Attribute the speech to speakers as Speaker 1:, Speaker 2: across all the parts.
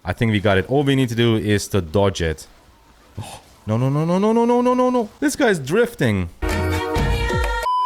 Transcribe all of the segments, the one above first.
Speaker 1: I think we got it. All we need to do is to dodge it. Oh, no, no, no, no, no, no, no, no, no, no. This guy's drifting.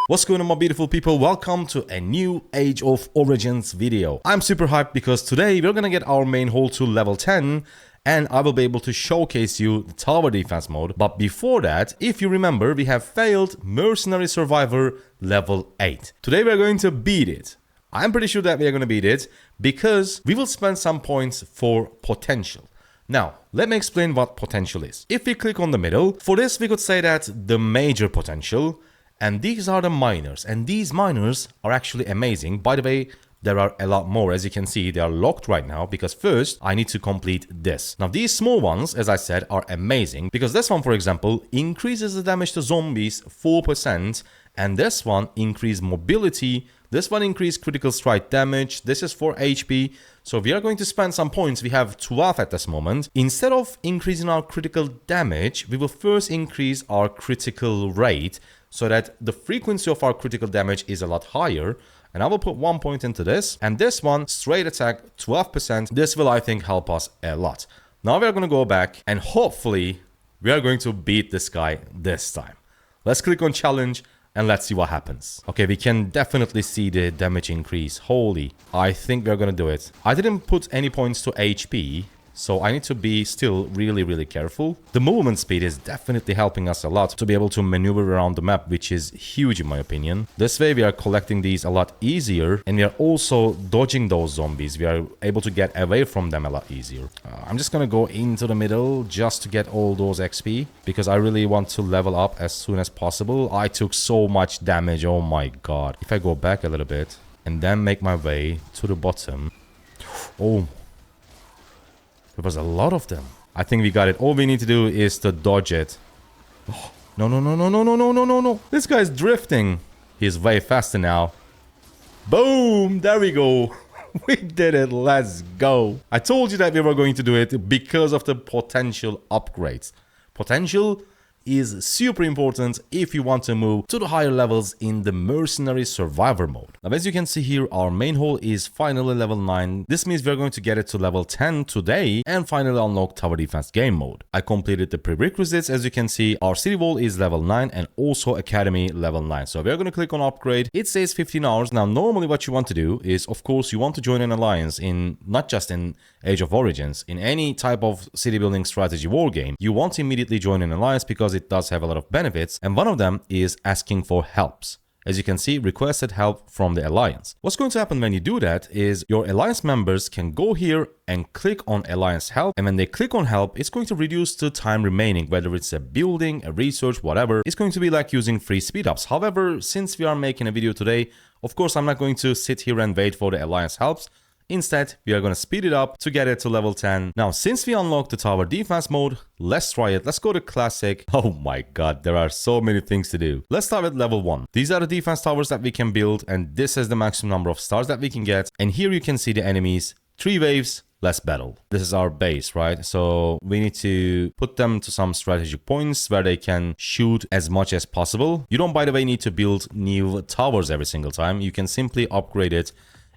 Speaker 1: What's going on, my beautiful people? Welcome to a new Age of Origins video. I'm super hyped because today we're gonna get our main hold to level 10 and I will be able to showcase you the tower defense mode. But before that, if you remember, we have failed Mercenary Survivor level 8. Today we're going to beat it. I'm pretty sure that we are going to beat it because we will spend some points for potential. Now, let me explain what potential is. If we click on the middle, for this we could say that the major potential, and these are the minors, and these minors are actually amazing. By the way, there are a lot more. As you can see, they are locked right now because first I need to complete this. Now, these small ones, as I said, are amazing because this one, for example, increases the damage to zombies 4%, and this one increases mobility. This one increased critical strike damage. This is for HP. So we are going to spend some points. We have 12 at this moment. Instead of increasing our critical damage, we will first increase our critical rate so that the frequency of our critical damage is a lot higher. And I will put 1 point into this. And this one, straight attack, 12%. This will, I think, help us a lot. Now we are going to go back and hopefully we are going to beat this guy this time. Let's click on challenge. And let's see what happens. Okay, we can definitely see the damage increase. Holy, I think we're gonna do it. I didn't put any points to HP, so I need to be still really careful. The movement speed is definitely helping us a lot to be able to maneuver around the map, which is huge in my opinion. This way we are collecting these a lot easier, and we are also dodging those zombies. We are able to get away from them a lot easier. I'm just gonna go into the middle just to get all those XP, because I really want to level up as soon as possible. I took so much damage, oh my god. If I go back a little bit and then make my way to the bottom. Oh, there was a lot of them. I think we got it. All we need to do is to dodge it. Oh, no, no, no, no, no, no, no, no, no, no. This guy's drifting. He's way faster now. Boom! There we go. We did it. Let's go. I told you that we were going to do it because of the potential upgrades. Potential is super important if you want to move to the higher levels in the Mercenary Survivor mode. Now, as you can see here, our main hole is finally level 9. This means we're going to get it to level 10 today and finally unlock Tower Defense game mode. I completed the prerequisites. As you can see, our city wall is level 9 and also Academy level 9. So we're going to click on upgrade. It says 15 hours. Now, normally what you want to do is, of course, you want to join an alliance in, not just in Age of Origins, in any type of city building strategy war game. You want to immediately join an alliance because it does have a lot of benefits, and one of them is asking for helps. As you can see, requested help from the alliance. What's going to happen when you do that is your alliance members can go here and click on alliance help, and when they click on help, it's going to reduce the time remaining, whether it's a building, a research, whatever. It's going to be like using free speed ups. However, since we are making a video today, of course I'm not going to sit here and wait for the alliance helps. Instead, we are going to speed it up to get it to level 10. Now, since we unlocked the tower defense mode, let's try it. Let's go to classic. Oh my god, there are so many things to do. Let's start with level 1. These are the defense towers that we can build, and this is the maximum number of stars that we can get. And here you can see the enemies. 3 waves, less battle. This is our base, right? So we need to put them to some strategic points where they can shoot as much as possible. You don't, by the way, need to build new towers every single time. You can simply upgrade it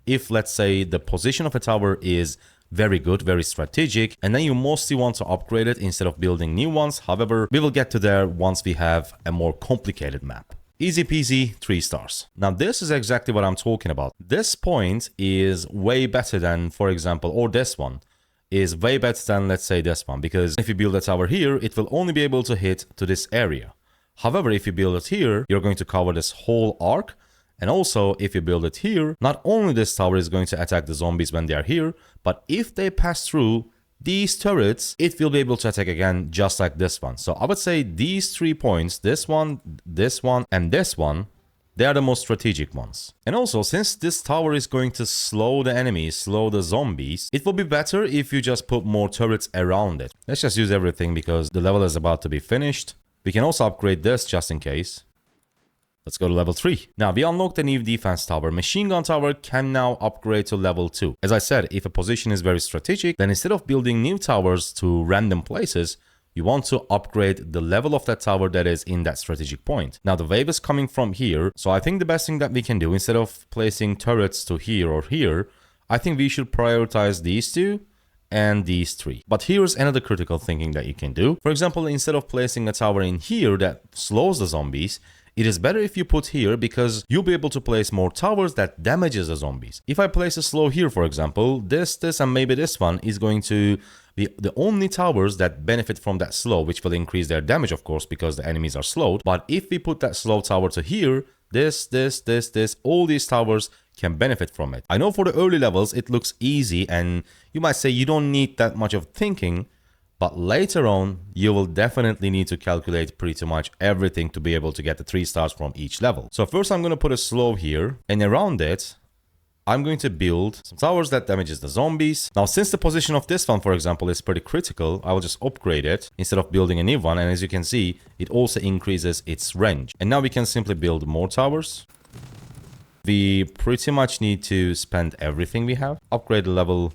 Speaker 1: if, let's say, the position of a tower is very good, very strategic, and then you mostly want to upgrade it instead of building new ones. However, we will get to there once we have a more complicated map. Easy peasy, 3 stars. Now, this is exactly what I'm talking about. This point is way better than, for example, or this one is way better than, let's say, this one, because if you build a tower here, it will only be able to hit to this area. However, if you build it here, you're going to cover this whole arc. And also, if you build it here, not only this tower is going to attack the zombies when they are here, but if they pass through these turrets, it will be able to attack again, just like this one. So I would say these 3 points, this one, and this one, they are the most strategic ones. And also, since this tower is going to slow the enemies, slow the zombies, it will be better if you just put more turrets around it. Let's just use everything because the level is about to be finished. We can also upgrade this just in case. Let's go to level 3. Now, we unlocked a new defense tower. Machine gun tower can now upgrade to level 2. As I said, if a position is very strategic, then instead of building new towers to random places, you want to upgrade the level of that tower that is in that strategic point. Now, the wave is coming from here, so I think the best thing that we can do, instead of placing turrets to here or here, I think we should prioritize these two and these 3. But here's another critical thinking that you can do. For example, instead of placing a tower in here that slows the zombies, it is better if you put here because you'll be able to place more towers that damages the zombies. If I place a slow here, for example, this, and maybe this one is going to be the only towers that benefit from that slow, which will increase their damage, of course, because the enemies are slowed. But if we put that slow tower to here, this, all these towers can benefit from it. I know for the early levels, it looks easy and you might say you don't need that much of thinking, but later on, you will definitely need to calculate pretty much everything to be able to get the 3 stars from each level. So first I'm going to put a slow here, and around it, I'm going to build some towers that damages the zombies. Now, since the position of this one, for example, is pretty critical, I will just upgrade it instead of building a new one. And as you can see, it also increases its range. And now we can simply build more towers. We pretty much need to spend everything we have, upgrade the level,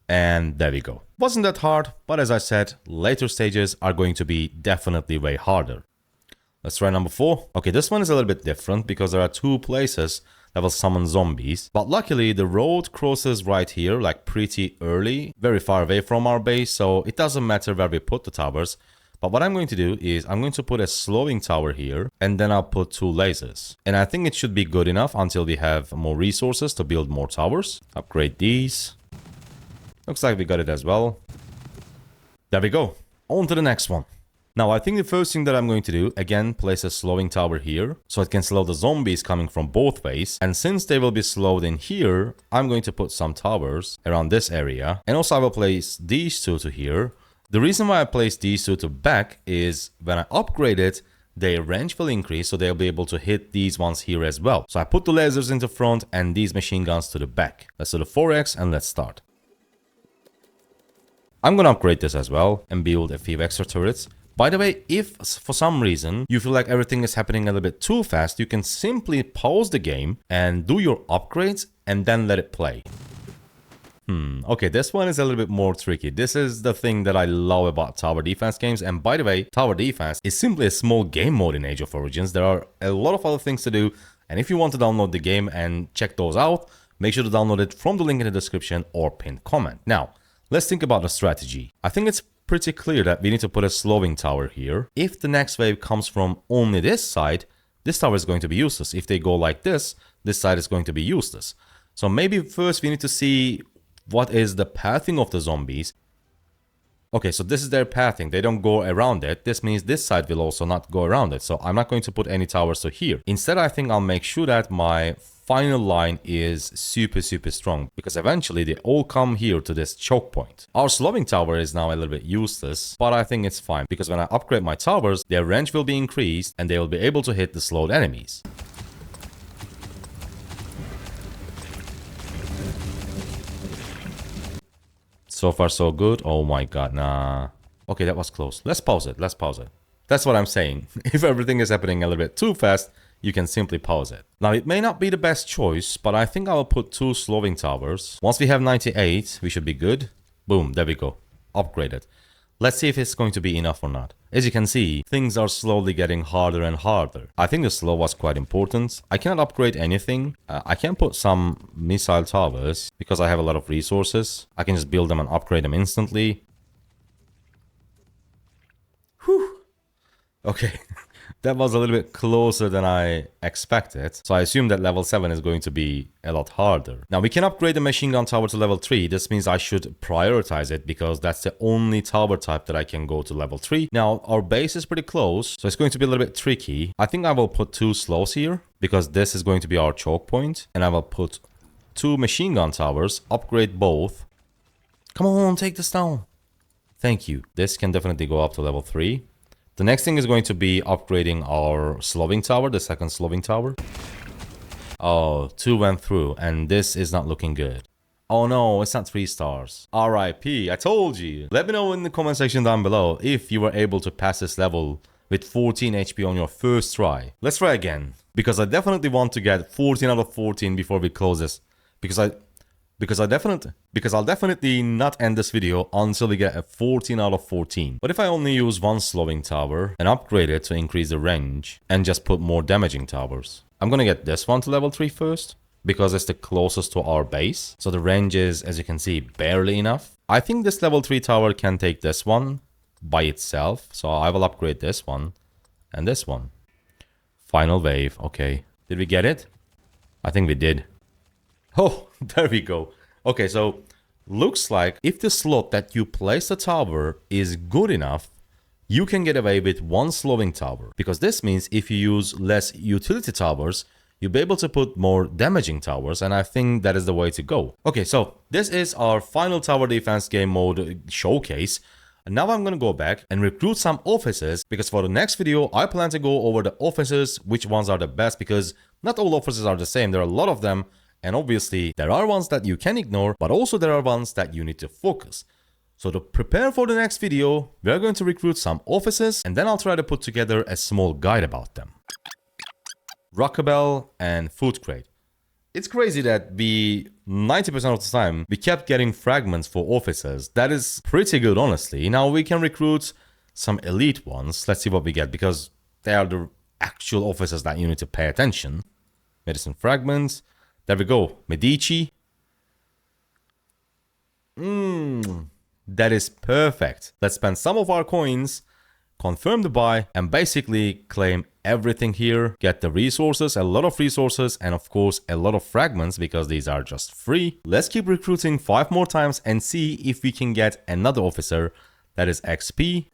Speaker 1: and there we go. Wasn't that hard, but as I said, later stages are going to be definitely way harder. Let's try number 4. Okay, this one is a little bit different because there are 2 places that will summon zombies. But luckily, the road crosses right here, like pretty early, very far away from our base, so it doesn't matter where we put the towers. But what I'm going to do is I'm going to put a slowing tower here, and then I'll put 2 lasers. And I think it should be good enough until we have more resources to build more towers. Upgrade these. Looks like we got it as well. There we go. On to the next one. Now, I think the first thing that I'm going to do, again, place a slowing tower here, so it can slow the zombies coming from both ways. And since they will be slowed in here, I'm going to put some towers around this area. And also I will place these 2 to here. The reason why I place these 2 to back is when I upgrade it, their range will increase, so they'll be able to hit these ones here as well. So I put the lasers into front and these machine guns to the back. Let's do the 4x and let's start. I'm gonna upgrade this as well and build a few extra turrets. By the way, if for some reason you feel like everything is happening a little bit too fast, you can simply pause the game and do your upgrades and then let it play. Okay, this one is a little bit more tricky. This is the thing that I love about tower defense games. And by the way, tower defense is simply a small game mode in Age of Origins. There are a lot of other things to do. And if you want to download the game and check those out, make sure to download it from the link in the description or pinned comment. Now, let's think about the strategy. I think it's pretty clear that we need to put a slowing tower here. If the next wave comes from only this side, this tower is going to be useless. If they go like this side is going to be useless. So maybe first we need to see what is the pathing of the zombies. Okay, so this is their pathing. They don't go around it. This means this side will also not go around it. So I'm not going to put any towers to here. Instead, I think I'll make sure that my final line is super strong, because eventually they all come here to this choke point. Our slowing tower is now a little bit useless, but I think it's fine because when I upgrade my towers, their range will be increased and they will be able to hit the slowed enemies. So far so good. Oh my god, nah. Okay, that was close. Let's pause it. That's what I'm saying. If everything is happening a little bit too fast, you can simply pause it. Now, it may not be the best choice, but I think I will put 2 slowing towers. Once we have 98, we should be good. Boom, there we go. Upgraded. Let's see if it's going to be enough or not. As you can see, things are slowly getting harder and harder. I think the slow was quite important. I cannot upgrade anything. I can put some missile towers because I have a lot of resources. I can just build them and upgrade them instantly. Whew. Okay. That was a little bit closer than I expected. So I assume that level 7 is going to be a lot harder. Now we can upgrade the machine gun tower to level 3. This means I should prioritize it because that's the only tower type that I can go to level 3. Now our base is pretty close, so it's going to be a little bit tricky. I think I will put 2 slows here because this is going to be our choke point. And I will put 2 machine gun towers, upgrade both. Come on, take this down. Thank you. This can definitely go up to level 3. The next thing is going to be upgrading our slowing tower, the second slowing tower. Oh, 2 went through, and this is not looking good. Oh no, it's not 3 stars. RIP, I told you. Let me know in the comment section down below if you were able to pass this level with 14 HP on your first try. Let's try again, because I definitely want to get 14 out of 14 before we close this. Because I'll definitely not end this video until we get a 14 out of 14. But if I only use 1 slowing tower and upgrade it to increase the range and just put more damaging towers. I'm gonna get this one to level 3 first. because it's the closest to our base. So the range is, as you can see, barely enough. I think this level 3 tower can take this one by itself. So I will upgrade this one and this one. Final wave. Okay. Did we get it? I think we did. Oh, there we go. Okay, so looks like if the slot that you place the tower is good enough, you can get away with one slowing tower. Because this means if you use less utility towers, you'll be able to put more damaging towers, and I think that is the way to go. Okay, so this is our final tower defense game mode showcase. And now I'm gonna go back and recruit some officers, because for the next video, I plan to go over the officers, which ones are the best, because not all officers are the same. There are a lot of them, and obviously there are ones that you can ignore, but also there are ones that you need to focus. So to prepare for the next video, we are going to recruit some officers, and then I'll try to put together a small guide about them. Rockabell and Food Crate. It's crazy that 90% of the time, we kept getting fragments for officers. That is pretty good, honestly. Now we can recruit some elite ones. Let's see what we get, because they are the actual officers that you need to pay attention. Medicine fragments. There we go. Medici. That is perfect. Let's spend some of our coins, confirm the buy, and basically claim everything here. Get the resources, a lot of resources, and of course a lot of fragments, because these are just free. Let's keep recruiting 5 more times and see if we can get another officer. That is XP.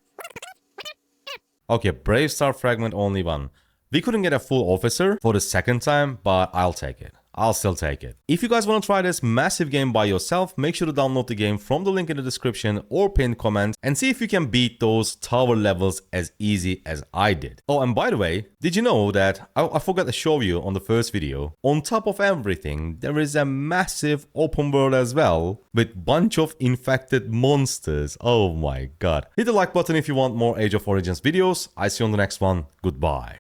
Speaker 1: Okay, Brave Star fragment, only one. We couldn't get a full officer for the second time, but I'll take it. I'll still take it. If you guys want to try this massive game by yourself, make sure to download the game from the link in the description or pinned comment and see if you can beat those tower levels as easy as I did. Oh, and by the way, did you know that I forgot to show you on the first video, on top of everything, there is a massive open world as well with bunch of infected monsters. Oh my god. Hit the like button if you want more Age of Origins videos. I see you on the next one. Goodbye.